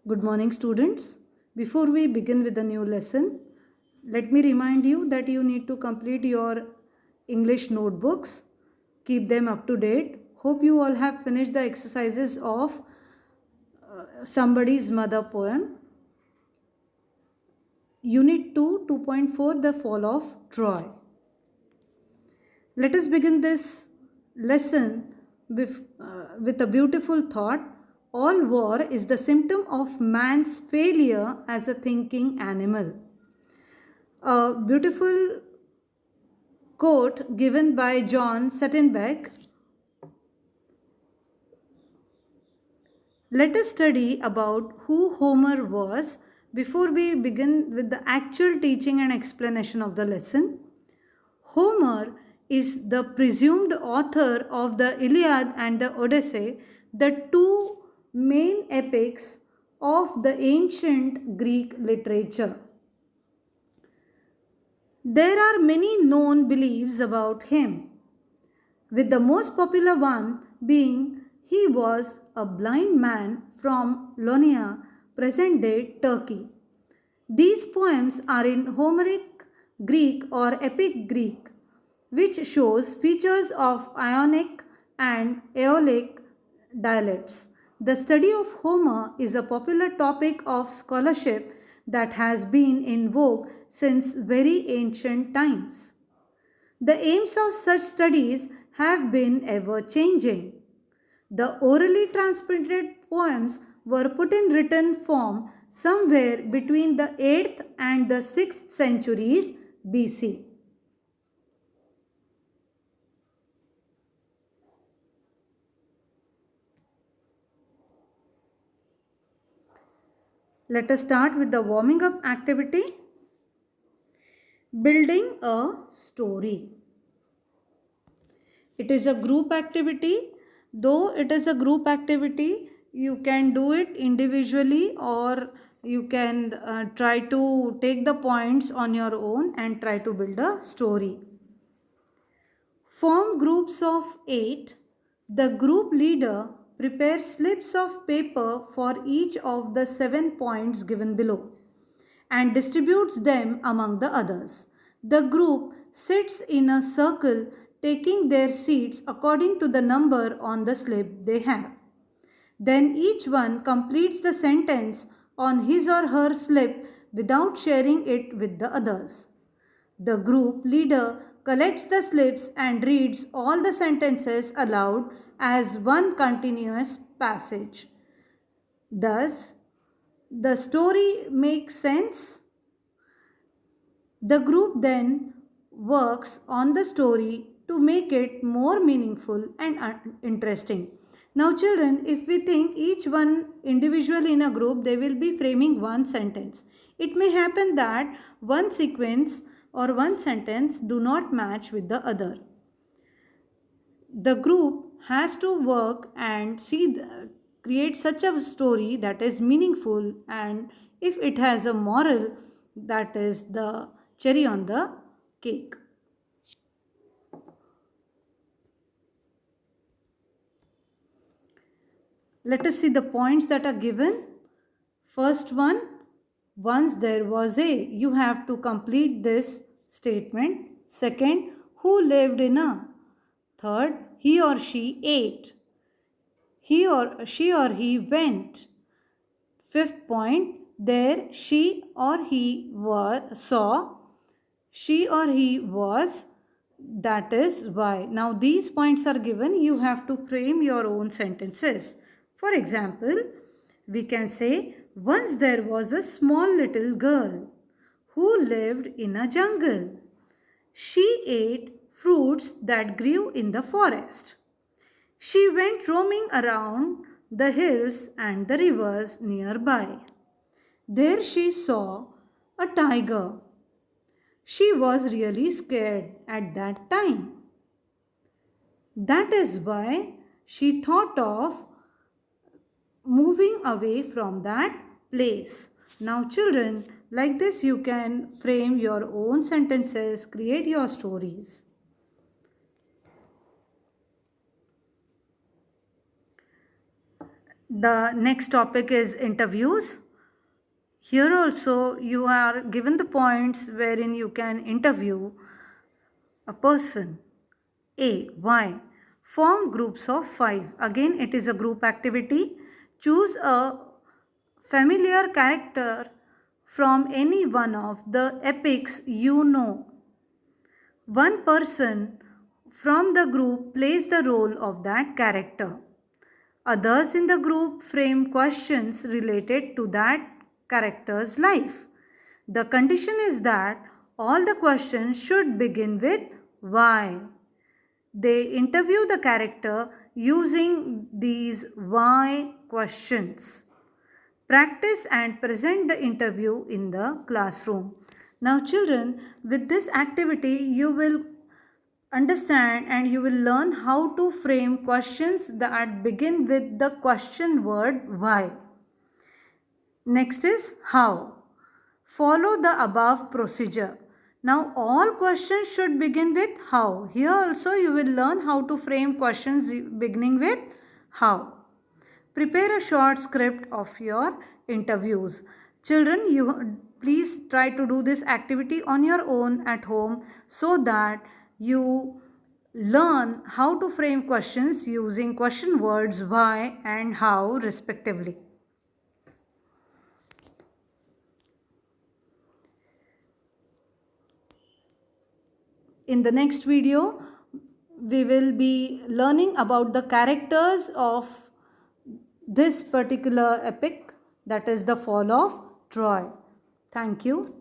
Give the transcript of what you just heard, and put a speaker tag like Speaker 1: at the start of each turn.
Speaker 1: Good morning, students. Before we begin with the new lesson, let me remind you that you need to complete your English notebooks. Keep them up to date. Hope you all have finished the exercises of Somebody's Mother poem. Unit 2, 2.4, The Fall of Troy. Let us begin this lesson with a beautiful thought. All war is the symptom of man's failure as a thinking animal. A beautiful quote given by John Suttonbeck. Let us study about who Homer was before we begin with the actual teaching and explanation of the lesson. Homer is the presumed author of the Iliad and the Odyssey, the two main epics of the ancient Greek literature. There are many known beliefs about him, with the most popular one being he was a blind man from Ionia, present day Turkey. These poems are in Homeric Greek or Epic Greek, which shows features of Ionic and Aeolic dialects. The study of Homer is a popular topic of scholarship that has been in vogue since very ancient times. The aims of such studies have been ever changing. The orally transmitted poems were put in written form somewhere between the 8th and the 6th centuries BC. Let us start with the warming up activity. Building a story. It is a group activity. Though it is a group activity, you can do it individually or you can try to take the points on your own and try to build a story. Form groups of 8. The group leader prepares slips of paper for each of the 7 points given below and distributes them among the others. The group sits in a circle taking their seats according to the number on the slip they have. Then each one completes the sentence on his or her slip without sharing it with the others. The group leader collects the slips and reads all the sentences aloud as one continuous passage. Thus, the story makes sense. The group then works on the story to make it more meaningful and interesting. Now, children, if we think each one individually in a group, they will be framing one sentence. It may happen that one sequence or one sentence do not match with the other. The group has to work and create such a story that is meaningful, and if it has a moral, that is the cherry on the cake. Let us see the points that are given. First one, once there was a. You have to complete this statement. Second, who lived in a. Third, he or she ate. She or he went. Fifth point, there she or he saw. She or he was. That is why. Now these points are given. You have to frame your own sentences. For example, we can say, once there was a small little girl who lived in a jungle. She ate fruits that grew in the forest. She went roaming around the hills and the rivers nearby. There she saw a tiger. She was really scared at that time. That is why she thought of moving away from that place. Now, children, like this you can frame your own sentences, create your stories. The next topic is interviews. Here also you are given the points wherein you can interview a person. A. Why? Form groups of 5. Again, it is a group activity. Choose a familiar character from any one of the epics you know. One person from the group plays the role of that character. Others in the group frame questions related to that character's life. The condition is that all the questions should begin with why. They interview the character using these why questions. Practice and present the interview in the classroom. Now, children, with this activity, you will understand and you will learn how to frame questions that begin with the question word why. Next is how. Follow the above procedure. Now all questions should begin with how. Here also you will learn how to frame questions beginning with how. Prepare a short script of your interviews. Children, you please try to do this activity on your own at home so that you learn how to frame questions using question words why and how respectively. In the next video, we will be learning about the characters of this particular epic, that is the fall of Troy. Thank you.